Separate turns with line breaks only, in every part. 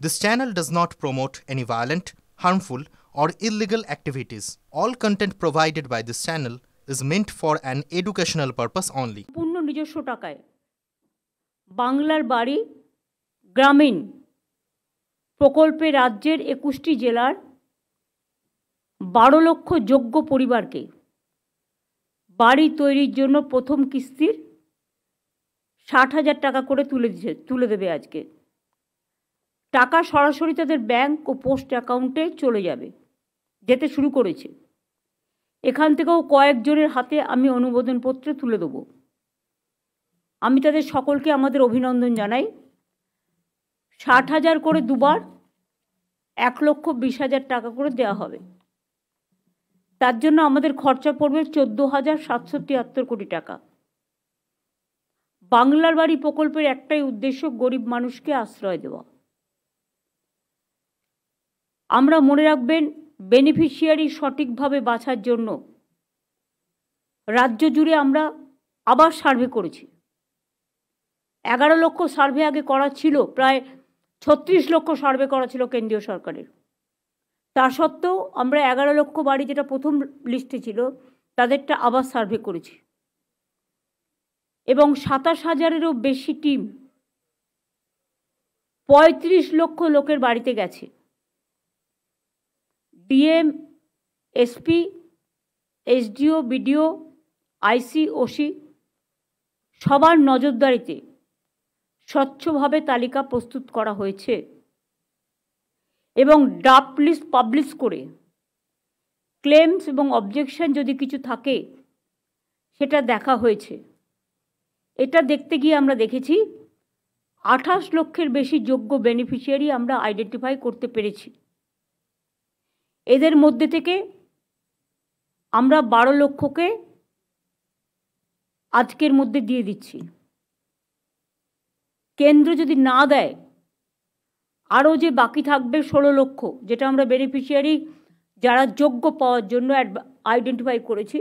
This channel does not promote any violent, harmful, or illegal activities. All content provided by this channel is meant for an educational purpose only.
পূর্ণ নিজস্ব টাকায় বাংলার বাড়ি গ্রামীণ প্রকল্পে রাজ্যের 21টি জেলার 12 লক্ষ যোগ্য পরিবারকে বাড়ি তৈরির জন্য প্রথম কিস্তির 60,000 টাকা করে তুলে দেবে আজকে। টাকা সরাসরি তাদের ব্যাংক ও পোস্ট অ্যাকাউন্টে যেতে শুরু করেছে। এখান থেকেও কয়েকজনের হাতে আমি অনুমোদনপত্র তুলে দেব। আমি তাদের সকলকে আমাদের অভিনন্দন জানাই। 60,000 করে দুবার 1,20,000 টাকা করে দেওয়া হবে। তার জন্য আমাদের খরচা পড়বে 14,773 কোটি টাকা। বাংলার বাড়ি প্রকল্পের একটাই উদ্দেশ্য, গরিব মানুষকে আশ্রয় দেওয়া। আমরা মনে রাখবেন, বেনিফিশিয়ারি সঠিকভাবে বাছার জন্য রাজ্য জুড়ে আমরা আবার সার্ভে করেছি। 11 লক্ষ সার্ভে আগে করা ছিল, প্রায় 36 লক্ষ সার্ভে করা ছিল কেন্দ্রীয় সরকারের। তা সত্ত্বেও আমরা 11 লক্ষ বাড়ি, যেটা প্রথম লিস্টে ছিল, তাদেরটা আবার সার্ভে করেছি এবং 27,000-এরও বেশি টিম 35 লক্ষ লোকের বাড়িতে গেছে। ডিএম, এসপি, এসডিও, বিডিও, আইসি, ওসি সবার নজরদারিতে স্বচ্ছভাবে তালিকা প্রস্তুত করা হয়েছে এবং ড্রাফট লিস্ট পাবলিশ করে ক্লেমস এবং অবজেকশন যদি কিছু থাকে সেটা দেখা হয়েছে। এটা দেখতে গিয়ে আমরা দেখেছি 28 লক্ষের বেশি যোগ্য বেনিফিশিয়ারি আমরা আইডেন্টিফাই করতে পেরেছি। এদের মধ্যে থেকে আমরা 12 লক্ষকে আজকের মধ্যে দিয়ে দিচ্ছি। কেন্দ্র যদি না দেয়, আরও যে বাকি থাকবে 16 লক্ষ, যেটা আমরা বেনিফিশিয়ারি যারা যোগ্য পাওয়ার জন্য আইডেন্টিফাই করেছি,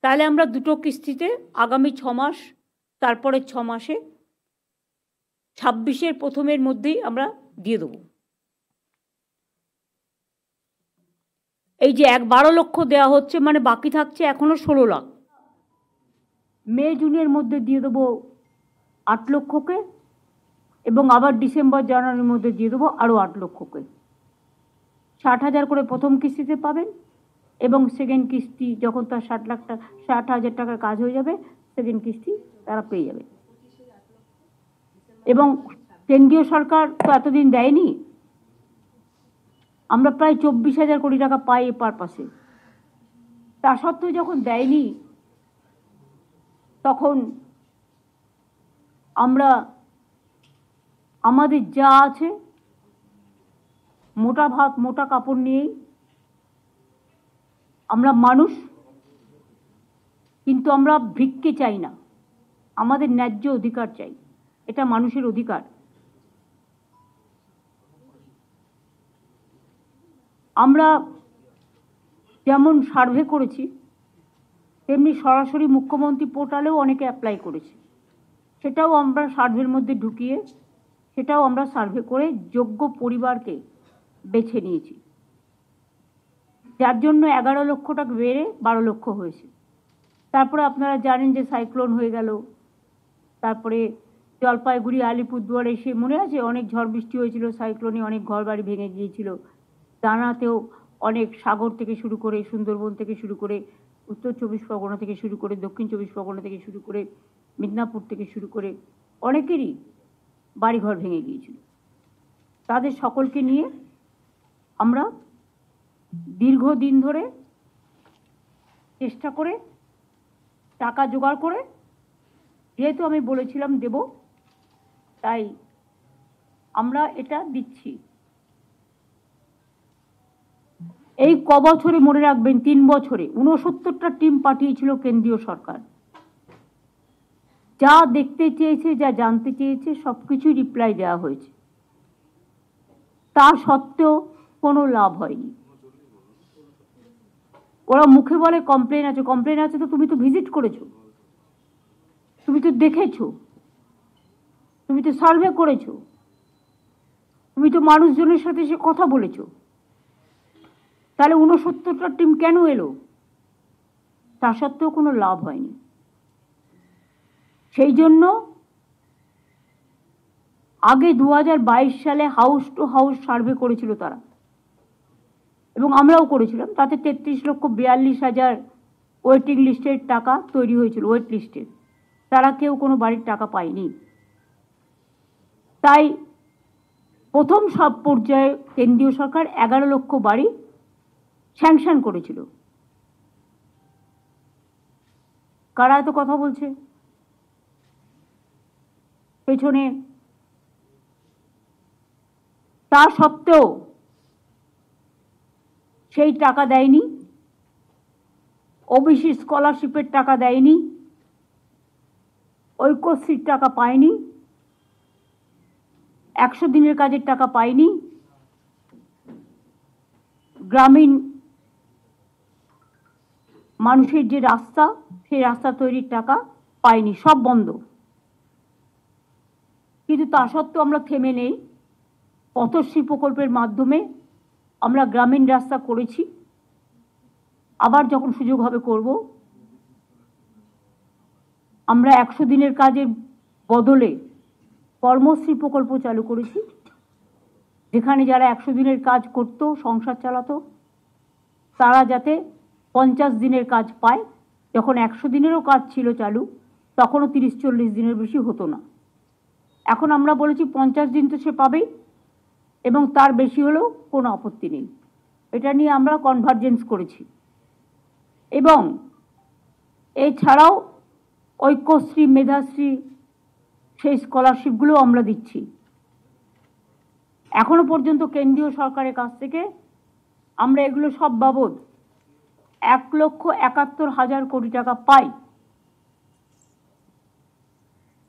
তাহলে আমরা 2টো কিস্তিতে আগামী 6 মাস, তারপরে 6 মাসে 26-এর প্রথমের মধ্যেই আমরা দিয়ে দেবো। এই যে 12 লক্ষ দেওয়া হচ্ছে, মানে বাকি থাকছে এখনও 16 লাখ। মে জুনের মধ্যে দিয়ে দেবো 8 লক্ষকে এবং আবার ডিসেম্বর জানুয়ারির মধ্যে দিয়ে দেবো আরও 8 লক্ষকে। 60,000 করে প্রথম কিস্তিতে পাবেন এবং সেকেন্ড কিস্তি যখন তার 60,000 টাকার কাজ হয়ে যাবে, সেকেন্ড কিস্তি তারা পেয়ে যাবে। এবং কেন্দ্রীয় সরকার তো এতদিন দেয়নি, আমরা প্রায় 24,000 কোটি টাকা পাই এ পারপাসে। তা সত্ত্বেও যখন দেয়নি, তখন আমরা আমাদের যা আছে মোটা ভাত মোটা কাপড় নিয়েই, আমরা মানুষ, কিন্তু আমরা ভিক্ষে চাই না, আমাদের ন্যায্য অধিকার চাই। এটা মানুষের অধিকার। আমরা যেমন সার্ভে করেছি, তেমনি সরাসরি মুখ্যমন্ত্রী পোর্টালেও অনেকে অ্যাপ্লাই করেছে। সেটাও আমরা সার্ভের মধ্যে ঢুকিয়ে সেটাও আমরা সার্ভে করে যোগ্য পরিবারকে বেছে নিয়েছি, যার জন্য 11 লক্ষটা বেড়ে 12 লক্ষ হয়েছে। তারপরে আপনারা জানেন যে সাইক্লোন হয়ে গেল, তারপরে জলপাইগুড়ি, আলিপুরদুয়ারে এসে মনে আছে অনেক ঝড় বৃষ্টি হয়েছিল, সাইক্লোনে অনেক ঘর বাড়ি ভেঙে গিয়েছিল। দানাতেও অনেক, সাগর থেকে শুরু করে, সুন্দরবন থেকে শুরু করে, উত্তর 24 পরগনা থেকে শুরু করে, দক্ষিণ 24 পরগনা থেকে শুরু করে, মিদনাপুর থেকে শুরু করে অনেকেরই বাড়িঘর ভেঙে গিয়েছিল। তাদের সকলকে নিয়ে আমরা দীর্ঘদিন ধরে চেষ্টা করে টাকা জোগাড় করে, যেহেতু আমি বলেছিলাম দেব, তাই আমরা এটা দিচ্ছি। এই বছরে মনে রাখবেন, 3 বছরে 69টা টিম পাঠিয়েছিল কেন্দ্রীয় সরকার। যা দেখতে চেয়েছে, যা জানতে চেয়েছে, সবকিছু রিপ্লাই দেওয়া হয়েছে। তা সত্ত্বেও কোনো লাভ হয়নি। ওরা মুখে বলে কমপ্লেন আছে, কমপ্লেন আছে তো তুমি তো ভিজিট করেছো, তুমি তো দেখেছো, তুমি তো সার্ভে করেছো। তুমি তো মানুষজনের সাথে সে কথা বলেছো, তাহলে 69টা টিম কেন এলো? তা সত্ত্বেও কোনো লাভ হয়নি। সেই জন্য আগে 2022 সালে হাউস টু হাউস সার্ভে করেছিল তারা, এবং আমরাও করেছিলাম। তাতে 33,42,000 ওয়েটিং লিস্টের টাকা তৈরি হয়েছিল, ওয়েট লিস্টের। তারা কেউ কোনো বাড়ির টাকা পায়নি। তাই প্রথম সব পর্যায়ে কেন্দ্রীয় সরকার 11 লক্ষ বাড়ি স্যাংশন করেছিল। কারা এত কথা বলছে পেছনে? তা সত্ত্বেও সেই টাকা দেয়নি, ওবিসি স্কলারশিপের টাকা দেয়নি, ঐক্যশ্রীর টাকা পায়নি, 100 দিনের কাজের টাকা পায়নি, গ্রামীণ মানুষের যে রাস্তা, সেই রাস্তা তৈরির টাকা পায়নি, সব বন্ধ। কিন্তু তা সত্ত্বেও আমরা থেমে নেই। পথশ্রী প্রকল্পের মাধ্যমে আমরা গ্রামীণ রাস্তা করেছি, আবার যখন সুযোগ হবে করব। আমরা 100 দিনের কাজের বদলে কর্মশ্রী প্রকল্প চালু করেছি, যেখানে যারা 100 দিনের কাজ করত, সংসার চালাতো, তারা যাতে 50 দিনের কাজ পায়। যখন 100 দিনেরও কাজ ছিল চালু, তখনও 30-40 দিনের বেশি হতো না। এখন আমরা বলেছি 50 দিন তো সে পাবেই, এবং তার বেশি হলেও কোনো আপত্তি নেই। এটা নিয়ে আমরা কনভার্জেন্স করেছি। এবং এছাড়াও ঐক্যশ্রী, মেধাশ্রী, সেই স্কলারশিপগুলো আমরা দিচ্ছি। এখনো পর্যন্ত কেন্দ্রীয় সরকারের কাছ থেকে আমরা এগুলো সব বাবদ 1,71,000 কোটি টাকা পাই।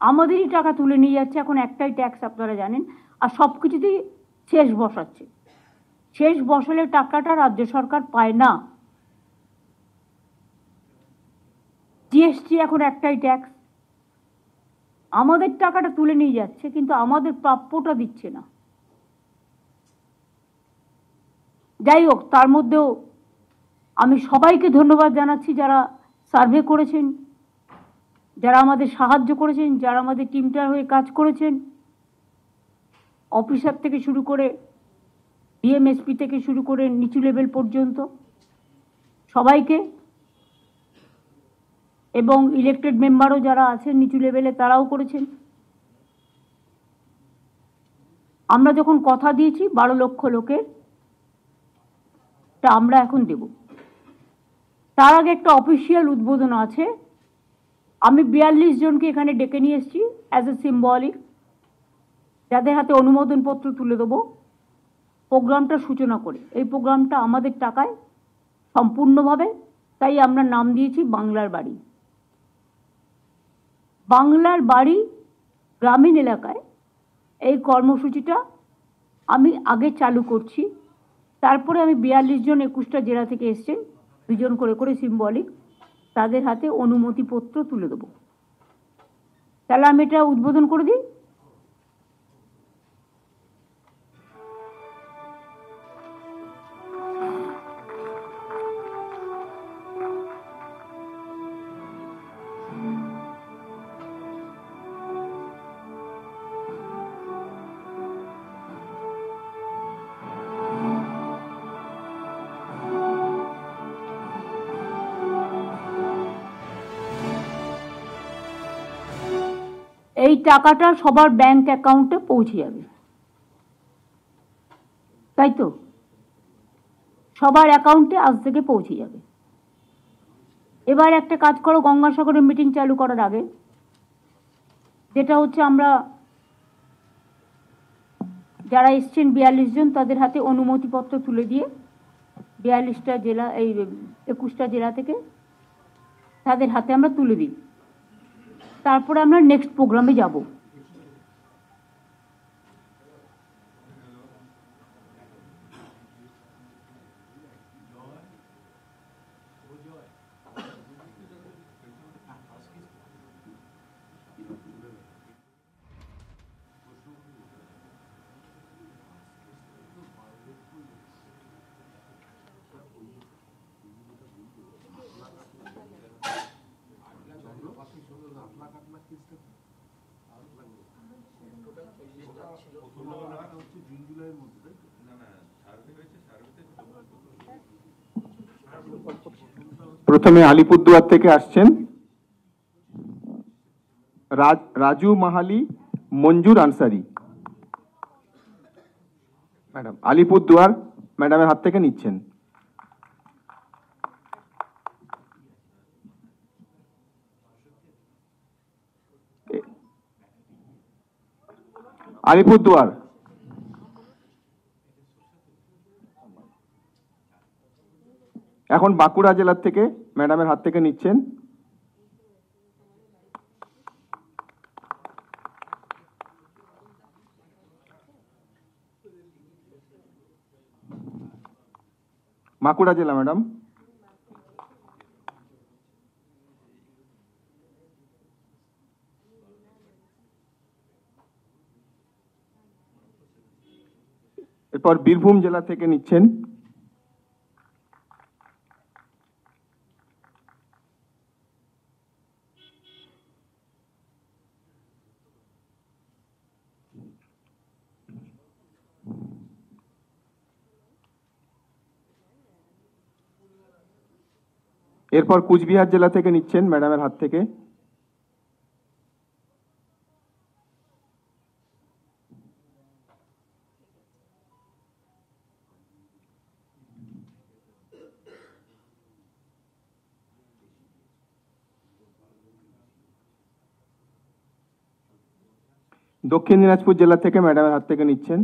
আমাদেরই টাকা তুলে নিয়ে যাচ্ছে এখন একটাই ট্যাক্স, আপনারা জানেন, আর সব কিছুতেই শেষ বসাচ্ছে। শেষ বসালে টাকাটা রাজ্য সরকার পায় না। জিএসটি এখন একটাই ট্যাক্স, আমাদের টাকাটা তুলে নিয়ে যাচ্ছে, কিন্তু আমাদের প্রাপ্যটা দিচ্ছে না। যাই হোক, তার মধ্যেও আমি সবাইকে ধন্যবাদ জানাচ্ছি যারা সার্ভে করেছেন, যারা আমাদের সাহায্য করেছেন, যারা আমাদের টিমটার হয়ে কাজ করেছেন, অফিসার থেকে শুরু করে ডিএমএসপি থেকে শুরু করে নিচু লেভেল পর্যন্ত সবাইকে, এবং ইলেক্টেড মেম্বারও যারা আছেন নিচু লেভেলে তারাও করেছেন। আমরা যখন কথা দিয়েছি 12 লক্ষ লোকের তা আমরা এখন দেব। তার আগে একটা অফিসিয়াল উদ্বোধন আছে। আমি 42 জনকে এখানে ডেকে নিয়ে এসেছি অ্যাজ এ সিম্বলিক, যাদের হাতে অনুমোদন পত্র তুলে দেবো প্রোগ্রামটা সূচনা করে। এই প্রোগ্রামটা আমাদের টাকায় সম্পূর্ণভাবে, তাই আমরা নাম দিয়েছি বাংলার বাড়ি। বাংলার বাড়ি গ্রামীণ এলাকায় এই কর্মসূচিটা আমি আগে চালু করছি। তারপরে আমি 42 জন 21টা জেলা থেকে এসছেন, 2 জন করে করে সিম্বলিক, তাদের হাতে অনুমতিপত্র তুলে দেবো। তাহলে আমি এটা উদ্বোধন করে দিই। এই টাকাটা সবার ব্যাংক অ্যাকাউন্টে পৌঁছে যাবে, তাই তো? সবার অ্যাকাউন্টে আজ থেকে পৌঁছে যাবে। এবার একটা কাজ করো, গঙ্গাসাগরের মিটিং চালু করার আগে, যেটা হচ্ছে আমরা যারা এসছেন 42 জন, তাদের হাতে অনুমতিপত্র তুলে দিয়ে 42টা জেলা, এই 21টা জেলা থেকে তাদের হাতে আমরা তুলে দিই। তারপরে আমরা নেক্সট প্রোগ্রামে যাব।
প্রথমে আলিপুরদুয়ার থেকে আসছেন রাজু মাহালি মঞ্জুর আনসারি। ম্যাডাম আলিপুরদুয়ার ম্যাডামের হাত থেকে নিচ্ছেন। আলিপুরদুয়ার এখন বাঁকুড়া জেলার থেকে ম্যাডামের হাত থেকে নিচ্ছেন। বাঁকুড়া জেলা ম্যাডাম। এরপর বীরভূম জেলা থেকে নিচ্ছেন। এরপর কুচবিহার জেলা থেকে নিচ্ছেন ম্যাডামের হাত থেকে। দক্ষিণ দিনাজপুর জেলা থেকে ম্যাডামের হাত থেকে নিচ্ছেন।